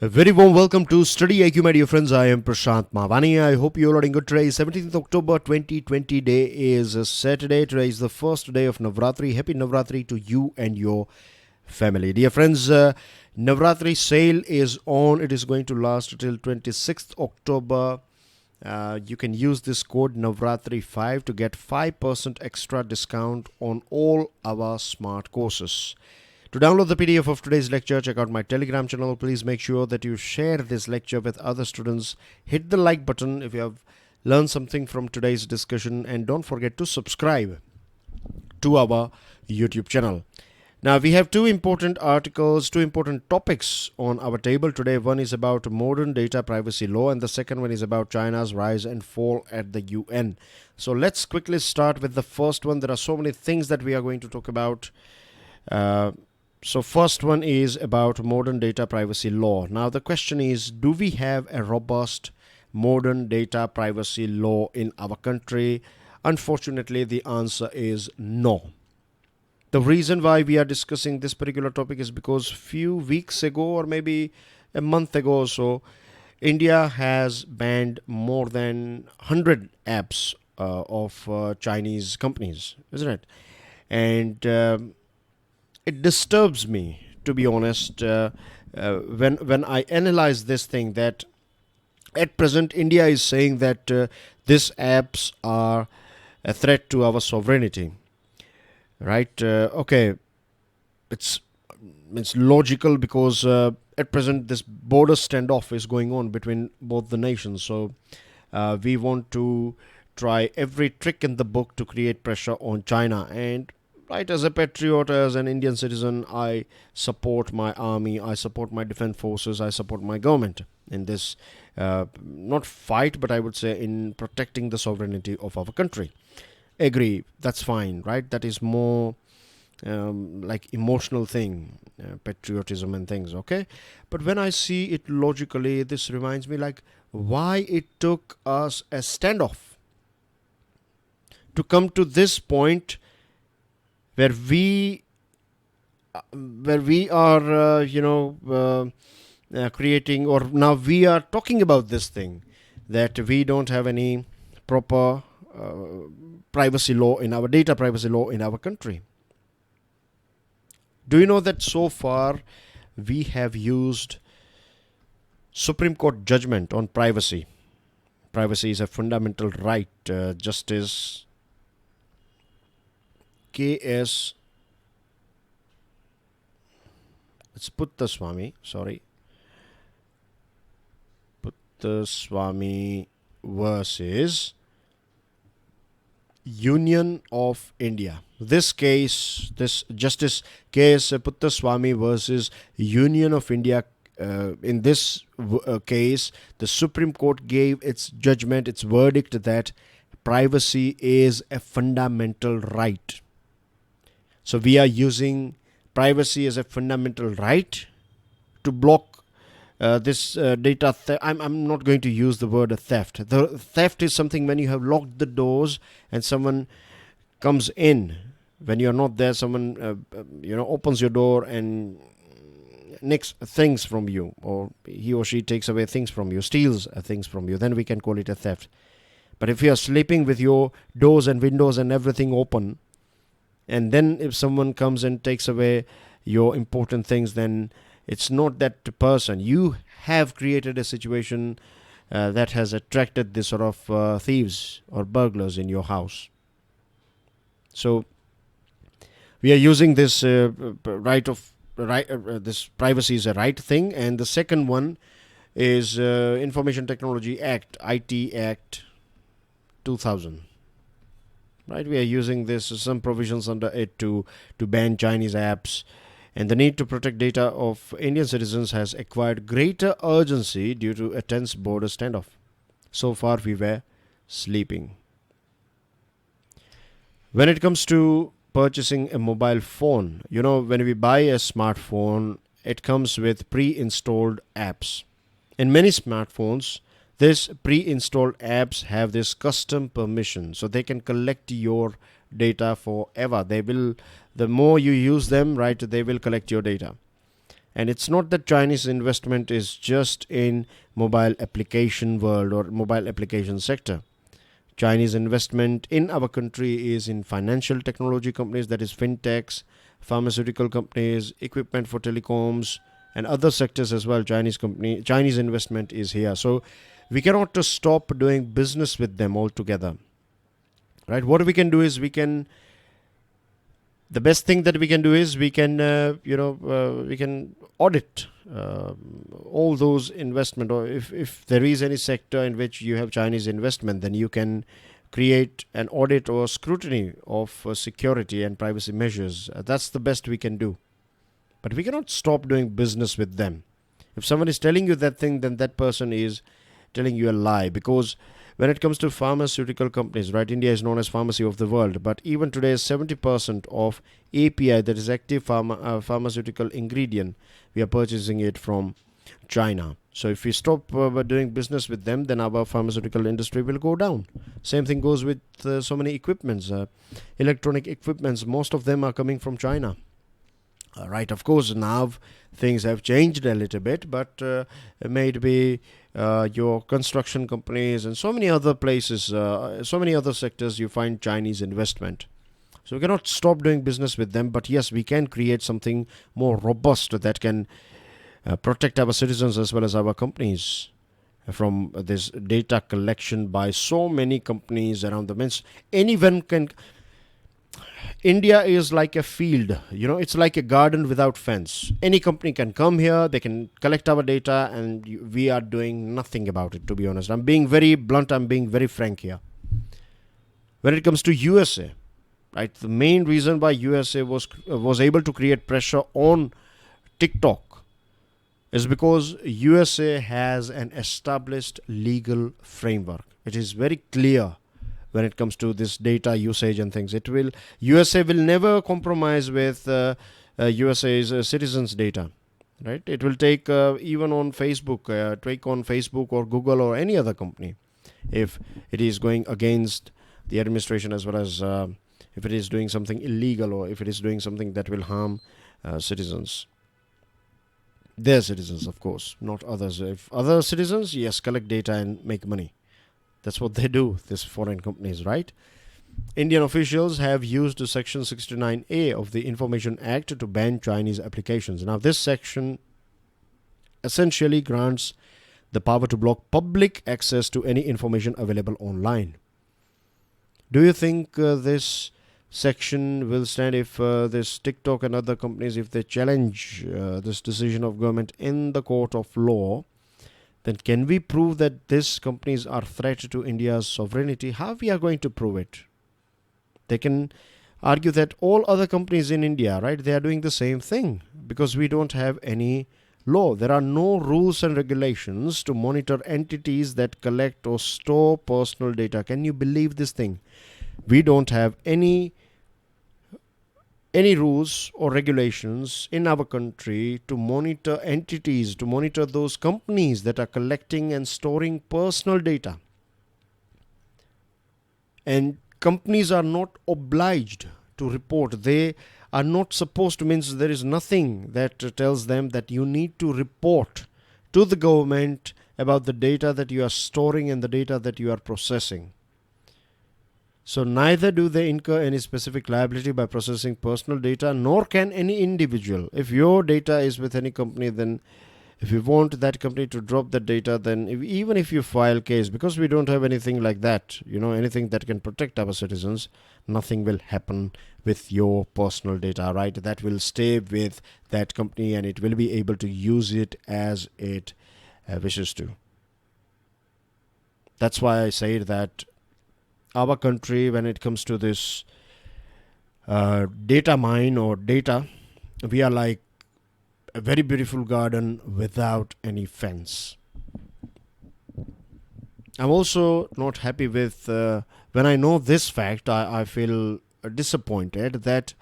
A very warm welcome to StudyIQ, my dear friends. I am Prashant Mavani. I hope you're all doing good today. 17th October 2020 day is a Saturday. Today is the first day of Navratri. Happy Navratri to you and your family. Dear friends, Navratri sale is on. It is going to last till 26th October. You can use this code Navratri5 to get 5% extra discount on all our smart courses. To download the PDF of today's lecture, check out my Telegram channel. Please make sure that you share this lecture with other students. Hit the like button if you have learned something from today's discussion, and don't forget to subscribe to our YouTube channel. Now, we have two important articles, two important topics on our table today. One is about modern data privacy law, and the second one is about China's rise and fall at the UN. So let's quickly start with the first one. There are so many things that we are going to talk about. So first one is about modern data privacy law. Now the question is, do we have a robust modern data privacy law in our country? Unfortunately, the answer is no. The reason why we are discussing this particular topic is because few weeks ago, or maybe a month ago or so, India has banned more than 100 apps of Chinese companies, isn't it? And it disturbs me, to be honest, when I analyze this thing, that at present India is saying that these apps are a threat to our sovereignty, right? Okay, it's logical because at present this border standoff is going on between both the nations. So we want to try every trick in the book to create pressure on China. And right, as a patriot, as an Indian citizen, I support my army, I support my defense forces, I support my government in this, not fight, but I would say in protecting the sovereignty of our country. Agree, that's fine, right? That is more like emotional thing, patriotism and things, okay? But when I see it logically, this reminds me like why it took us a standoff to come to this point where we are creating, or now we are talking about this thing, that we don't have any proper privacy law in our data privacy law in our country. Do you know that so far we have used Supreme Court judgment on privacy? Privacy is a fundamental right. Justice K.S. It's Puttaswamy versus Union of India. This case, this Justice K.S. Puttaswamy versus Union of India, in this case, the Supreme Court gave its judgment, its verdict, that privacy is a fundamental right. So we are using privacy as a fundamental right to block this data theft. I'm not going to use the word theft. The theft is something when you have locked the doors and someone comes in. When you're not there, someone opens your door and nicks things from you, or he or she takes away things from you, steals things from you. Then we can call it a theft. But if you are sleeping with your doors and windows and everything open, and then if someone comes and takes away your important things, then it's not that person. You have created a situation that has attracted this sort of thieves or burglars in your house. So we are using this this privacy is a right thing. And the second one is Information Technology Act, IT Act 2000. Right, we are using this, some provisions under it to ban Chinese apps, and the need to protect data of Indian citizens has acquired greater urgency due to a tense border standoff. So far, we were sleeping. When it comes to purchasing a mobile phone, when we buy a smartphone, it comes with pre-installed apps. In many smartphones, this pre-installed apps have this custom permission, so they can collect your data forever. The more you use them, right, they will collect your data. And it's not that Chinese investment is just in mobile application world or mobile application sector. Chinese investment in our country is in financial technology companies, that is fintechs, pharmaceutical companies, equipment for telecoms, and other sectors as well. Chinese investment is here. So we cannot just stop doing business with them altogether. Right? What we can do is the best thing that we can do is we can audit all those investment, or if there is any sector in which you have Chinese investment, then you can create an audit or scrutiny of security and privacy measures. That's the best we can do. But we cannot stop doing business with them. If someone is telling you that thing, then that person is telling you a lie. Because when it comes to pharmaceutical companies, right, India is known as pharmacy of the world. But even today, 70% of API, that is active pharmaceutical ingredient, we are purchasing it from China. So if we stop doing business with them, then our pharmaceutical industry will go down. Same thing goes with so many equipments, electronic equipments. Most of them are coming from China. Right, of course, now things have changed a little bit, but maybe your construction companies and so many other places, so many other sectors, you find Chinese investment. So we cannot stop doing business with them, but yes, we can create something more robust that can protect our citizens as well as our companies from this data collection by so many companies around the means. Anyone can. India is like a field, it's like a garden without fence. Any company can come here, they can collect our data, and we are doing nothing about it, to be honest. I'm being very blunt, I'm being very frank here. When it comes to USA, right, the main reason why USA was able to create pressure on TikTok is because USA has an established legal framework. It is very clear when it comes to this data usage and things. USA will never compromise with USA's citizens' data, right? It will take even on Facebook, take on Facebook or Google or any other company if it is going against the administration, as well as if it is doing something illegal or if it is doing something that will harm citizens. Their citizens, of course, not others. If other citizens, yes, collect data and make money. That's what they do, these foreign companies, right? Indian officials have used Section 69A of the Information Act to ban Chinese applications. Now, this section essentially grants the power to block public access to any information available online. Do you think this section will stand if this TikTok and other companies, if they challenge this decision of government in the court of law? Then can we prove that these companies are a threat to India's sovereignty? How we are going to prove it? They can argue that all other companies in India, right, they are doing the same thing because we don't have any law. There are no rules and regulations to monitor entities that collect or store personal data. Can you believe this thing? We don't have any rules or regulations in our country to monitor entities, to monitor those companies that are collecting and storing personal data. And companies are not obliged to report. They are not supposed to, means there is nothing that tells them that you need to report to the government about the data that you are storing and the data that you are processing. So neither do they incur any specific liability by processing personal data, nor can any individual. If your data is with any company, then if you want that company to drop the data, then even if you file case, because we don't have anything like that, anything that can protect our citizens, nothing will happen with your personal data, right? That will stay with that company and it will be able to use it as it wishes to. That's why I say that our country, when it comes to this data mine or data, we are like a very beautiful garden without any fence. I'm also not happy with, when I know this fact, I feel disappointed that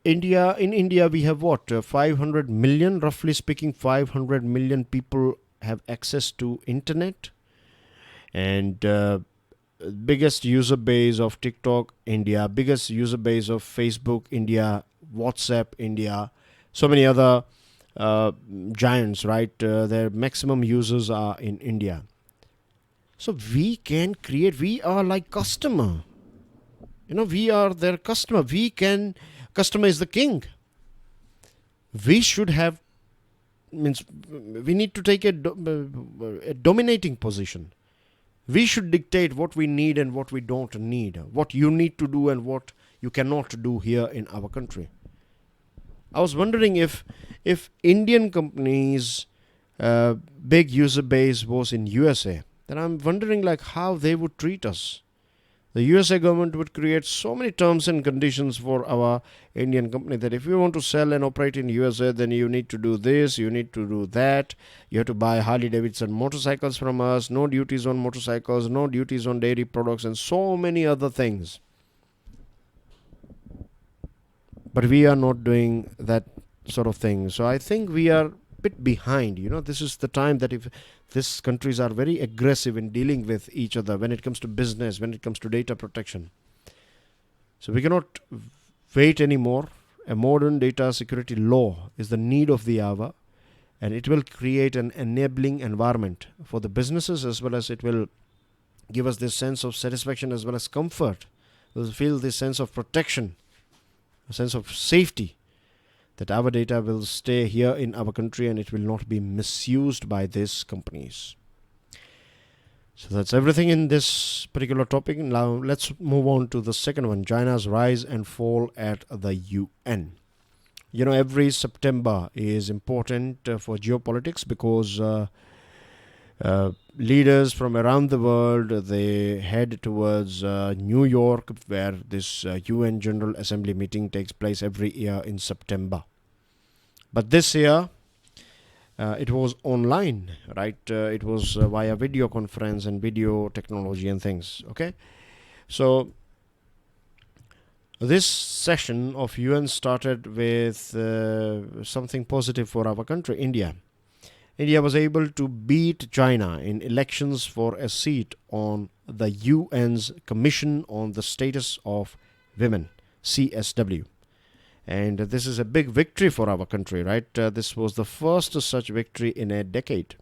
in India we have 500 million, roughly speaking 500 million people have access to internet, and biggest user base of TikTok, India, biggest user base of Facebook, India, WhatsApp, India, so many other giants, right? Their maximum users are in India. So we can create, we are like customer. We are their customer. Customer is the king. We should have, means we need to take a dominating position. We should dictate what we need and what we don't need, what you need to do and what you cannot do here in our country. I was wondering if Indian companies' big user base was in USA, then I'm wondering like how they would treat us. The USA government would create so many terms and conditions for our Indian company that if you want to sell and operate in USA, then you need to do this, you need to do that. You have to buy Harley Davidson motorcycles from us, no duties on motorcycles, no duties on dairy products, and so many other things. But we are not doing that sort of thing. So I think we are a bit behind. This is the time that if these countries are very aggressive in dealing with each other when it comes to business, when it comes to data protection. So we cannot wait anymore. A modern data security law is the need of the hour, and it will create an enabling environment for the businesses, as well as it will give us this sense of satisfaction as well as comfort. We'll feel this sense of protection, a sense of safety, that our data will stay here in our country and it will not be misused by these companies. So that's everything in this particular topic. Now let's move on to the second one, China's rise and fall at the UN. Every September is important for geopolitics because leaders from around the world, they head towards New York, where this UN General Assembly meeting takes place every year in September. But this year, it was online, right? It was via video conference and video technology and things, okay? So this session of UN started with something positive for our country, India. India was able to beat China in elections for a seat on the UN's Commission on the Status of Women, CSW. And this is a big victory for our country, right? This was the first such victory in a decade.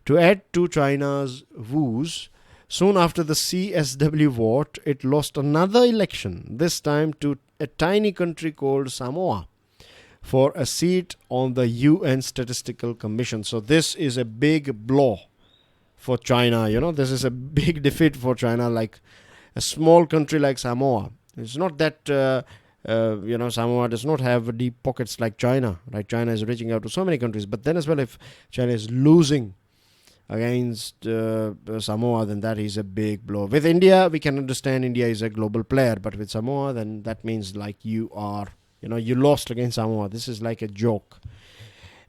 To add to China's woes, soon after the CSW vote, it lost another election, this time to a tiny country called Samoa, for a seat on the UN Statistical Commission. So this is a big blow for China. This is a big defeat for China, like a small country like Samoa. It's not that Samoa does not have deep pockets like China, right? China is reaching out to so many countries. But then as well, if China is losing against Samoa, then that is a big blow. With India, we can understand India is a global player. But with Samoa, then that means like you lost against Samoa. This is like a joke.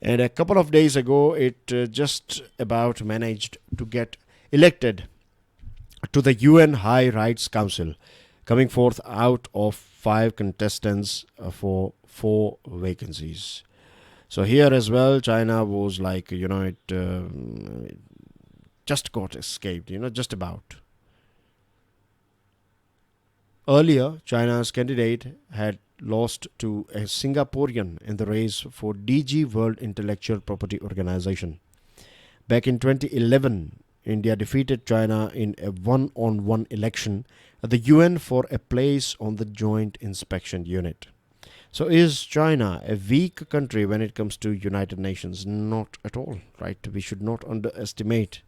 And a couple of days ago, it just about managed to get elected to the UN High Rights Council, coming forth out of 5 contestants for 4 vacancies. So here as well, China was like, it just got escaped, just about. Earlier, China's candidate had lost to a Singaporean in the race for DG World Intellectual Property Organization. Back in 2011, India defeated China in a one-on-one election at the UN for a place on the Joint Inspection Unit. So is China a weak country when it comes to United Nations? Not at all, right? We should not underestimate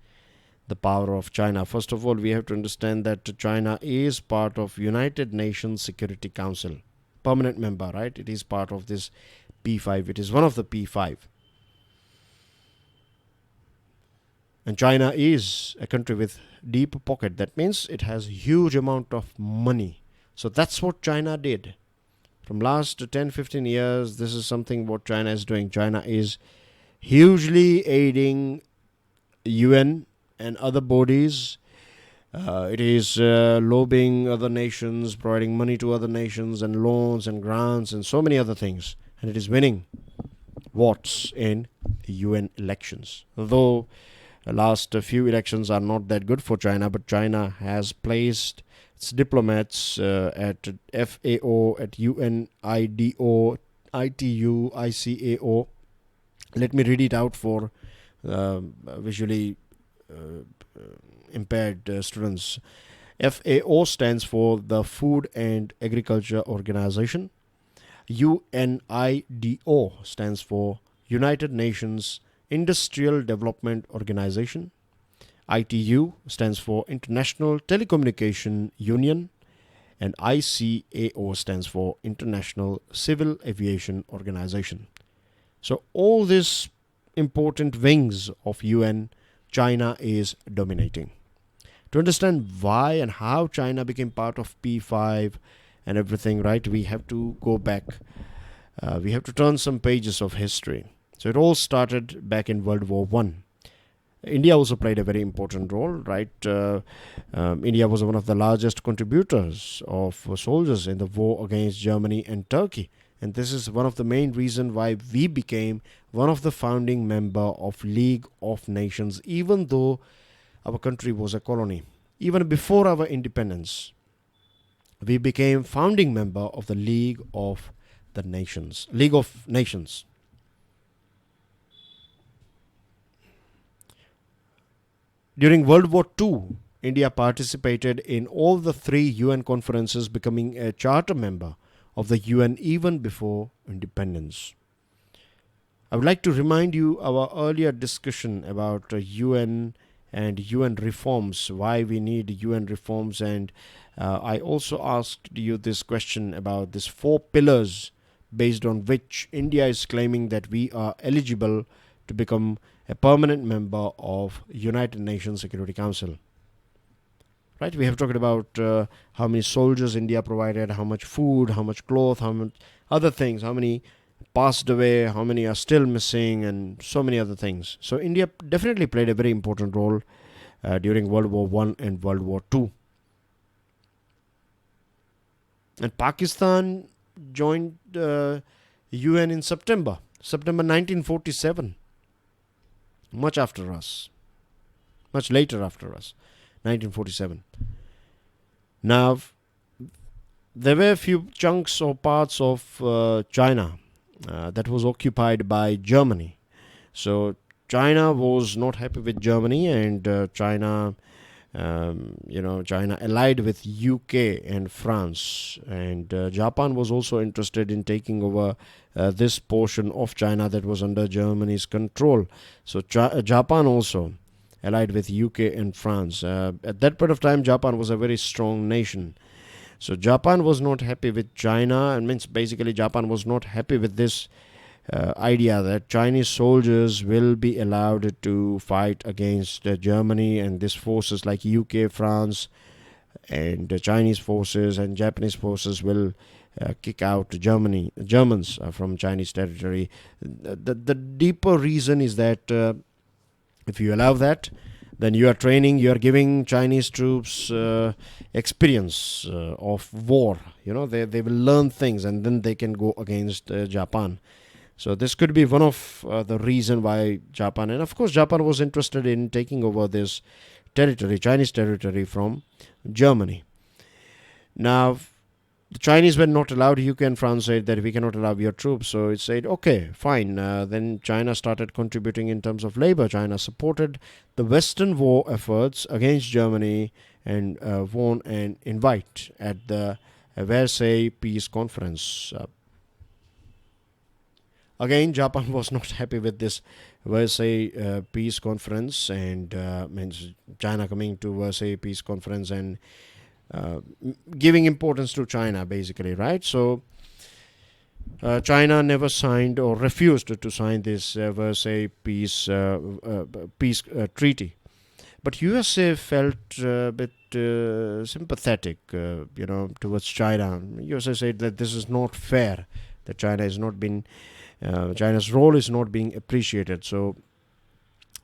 the power of China. First of all, we have to understand that China is part of United Nations Security Council, permanent member, right? It is part of this P5. It is one of the P5. And China is a country with deep pocket. That means it has huge amount of money. So that's what China did. From last 10-15 years, this is something what China is doing. China is hugely aiding UN and other bodies. It is lobbying other nations, providing money to other nations and loans and grants and so many other things. And it is winning votes in UN elections. Though the last few elections are not that good for China, but China has placed its diplomats at FAO, at UNIDO, ITU, ICAO, Let me read it out for visually impaired students. FAO stands for the Food and Agriculture Organization. UNIDO stands for United Nations Industrial Development Organization. ITU stands for International Telecommunication Union. And ICAO stands for International Civil Aviation Organization. So all these important wings of UN, China is dominating. To understand why and how China became part of P5 and everything, right, we have to go back. We have to turn some pages of history. So it all started back in World War I. India also played a very important role, right? India was one of the largest contributors of soldiers in the war against Germany and Turkey. And this is one of the main reasons why we became one of the founding member of League of Nations, even though our country was a colony. Even before our independence, we became founding member of the League of Nations. During World War II, India participated in all the 3 UN conferences, becoming a charter member of the UN even before independence. I would like to remind you our earlier discussion about UN and UN reforms, why we need UN reforms, and I also asked you this question about these 4 pillars based on which India is claiming that we are eligible to become a permanent member of United Nations Security Council. Right? We have talked about how many soldiers India provided, how much food, how much cloth, how much other things, how many passed away, how many are still missing, and so many other things. So India definitely played a very important role during World War I and World War II. And Pakistan joined UN in September 1947. Much later after us, 1947. Now, there were a few chunks or parts of China that was occupied by Germany. So China was not happy with Germany, and China allied with UK and France, and Japan was also interested in taking over this portion of China that was under Germany's control. So Japan also allied with UK and France. At that point of time, Japan was a very strong nation. So Japan was not happy with China, and means basically Japan was not happy with this idea that Chinese soldiers will be allowed to fight against Germany, and these forces like UK, France, and Chinese forces and Japanese forces will kick out Germans from Chinese territory. The deeper reason is that if you allow that, then you are giving Chinese troops experience of war. They will learn things, and then they can go against Japan. So this could be one of the reason why Japan, and of course Japan was interested in taking over this territory, Chinese territory, from Germany. Now, the Chinese were not allowed. UK and France said that we cannot allow your troops. So it said, okay, fine. Then China started contributing in terms of labor. China supported the Western war efforts against Germany and won an invite at the Versailles Peace Conference. Again, Japan was not happy with this Versailles Peace Conference, and means China coming to Versailles Peace Conference and giving importance to China, basically, right? So China never signed or refused to sign this Versailles Peace Treaty. But USA felt a bit sympathetic, towards China. USA said that this is not fair, that China's role is not being appreciated. So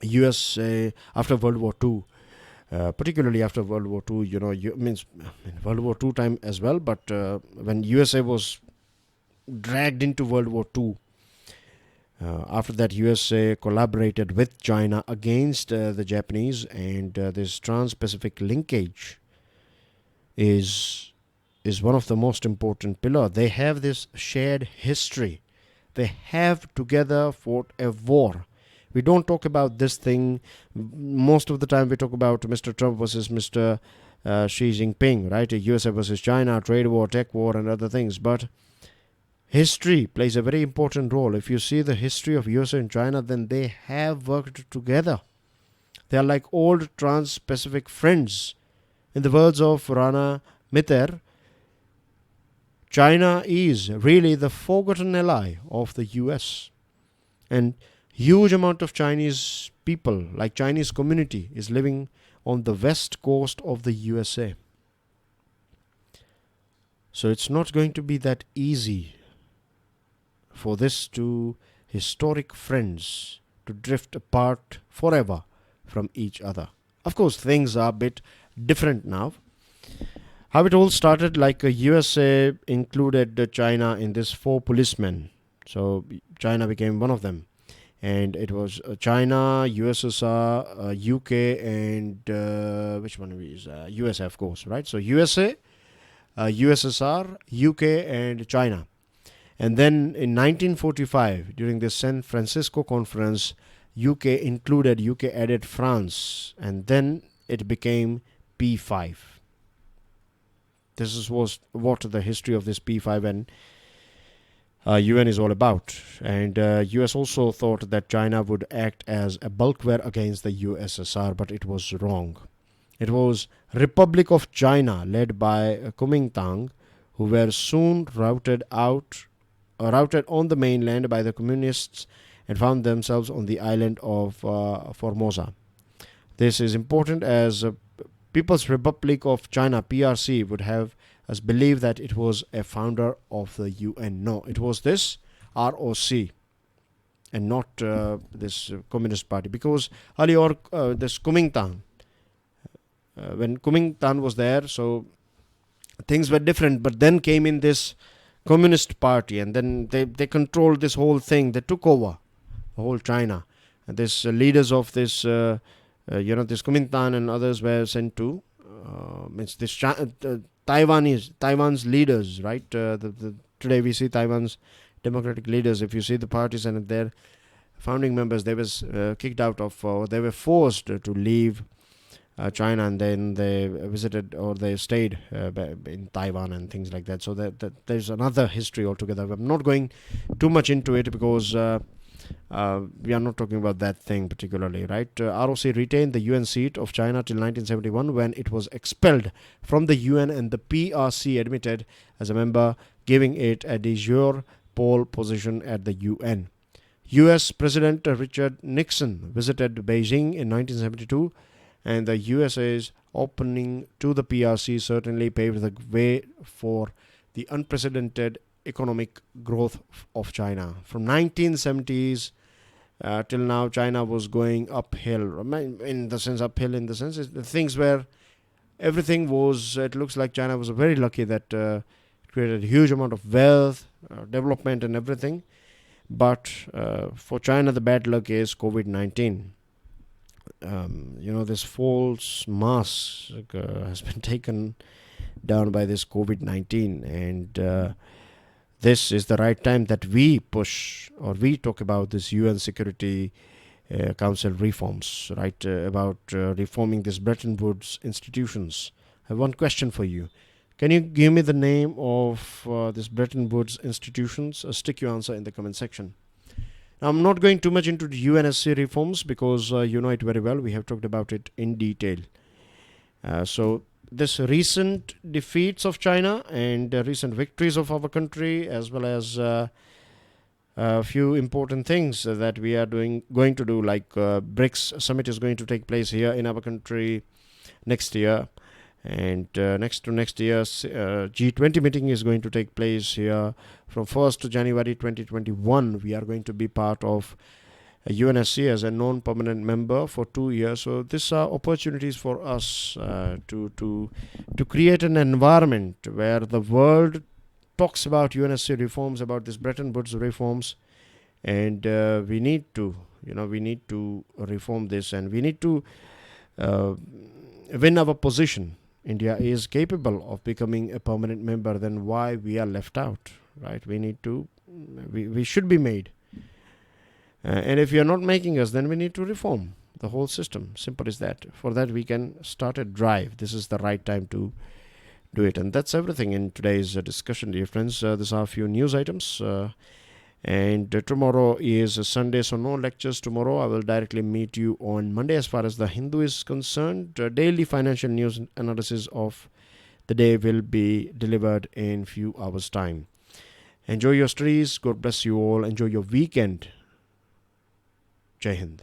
USA, after World War II, particularly after World War II, World War II time as well, but when USA was dragged into World War II, after that USA collaborated with China against the Japanese, and this trans-Pacific linkage is one of the most important pillar. They have this shared history They have together fought a war. We don't talk about this thing. Most of the time we talk about Mr. Trump versus Mr. Xi Jinping, right? USA versus China, trade war, tech war, and other things. But history plays a very important role. If you see the history of USA and China, then they have worked together. They are like old trans-Pacific friends. In the words of Rana Mitter, China is really the forgotten ally of the US. And huge amount of Chinese people, like Chinese community, is living on the west coast of the USA. So it's not going to be that easy for this two historic friends to drift apart forever from each other. Of course, things are a bit different now. How it all started, like USA included China in this 4 policemen. So China became one of them. And it was China, USSR, UK, and which one is USA, of course, right? So USA, USSR, UK, and China. And then in 1945, during the San Francisco Conference, UK added France, and then it became P5. This was what the history of this P5 and UN is all about. And US also thought that China would act as a bulwark against the USSR, but it was wrong. It was Republic of China led by Kuomintang, who were soon routed on the mainland by the communists and found themselves on the island of Formosa. This is important as People's Republic of China, PRC, would have us believe that it was a founder of the UN. No, it was this ROC and not this Communist Party, because earlier this Kuomintang, when Kuomintang was there, so things were different, but then came in this Communist Party, and then they controlled this whole thing. They took over the whole China, and this leaders of this this Kuomintang and others were sent to Taiwan's leaders, right? Today we see Taiwan's democratic leaders. If you see the parties and their founding members, they was kicked out of, they were forced to leave China, and then they visited or they stayed in Taiwan and things like that. So there's another history altogether. I'm not going too much into it because we are not talking about that thing particularly, right? ROC retained the UN seat of China till 1971 when it was expelled from the UN and the PRC admitted as a member, giving it a de jure pole position at the UN. US President Richard Nixon visited Beijing in 1972, and the USA's opening to the PRC certainly paved the way for the unprecedented economic growth of China. From 1970s till now, China was going uphill. In the sense, the things where everything was, it looks like China was very lucky that it created a huge amount of wealth, development and everything. But for China, the bad luck is COVID-19. This false mask has been taken down by this COVID-19, and this is the right time that we push or we talk about this UN Security Council reforms, right? About reforming this Bretton Woods institutions. I have one question for you. Can you give me the name of this Bretton Woods institutions? Stick your answer in the comment section. Now, I'm not going too much into the UNSC reforms because you know it very well. We have talked about it in detail. So this recent defeats of China and recent victories of our country, as well as a few important things that we are going to do, like BRICS summit is going to take place here in our country next year. And next year, G20 meeting is going to take place here from 1st January 2021. We are going to be part of UNSC as a non-permanent member for 2 years. So these are opportunities for us to create an environment where the world talks about UNSC reforms, about this Bretton Woods reforms, and we need to reform this, and we need to win our position. India is capable of becoming a permanent member. Then why we are left out, right? We need to We should be made. And if you're not making us, then we need to reform the whole system. Simple as that. For that, we can start a drive. This is the right time to do it. And that's everything in today's discussion, dear friends. These are a few news items. And tomorrow is a Sunday, so no lectures tomorrow. I will directly meet you on Monday as far as the Hindu is concerned. Daily financial news analysis of the day will be delivered in few hours' time. Enjoy your studies. God bless you all. Enjoy your weekend. Jai Hind.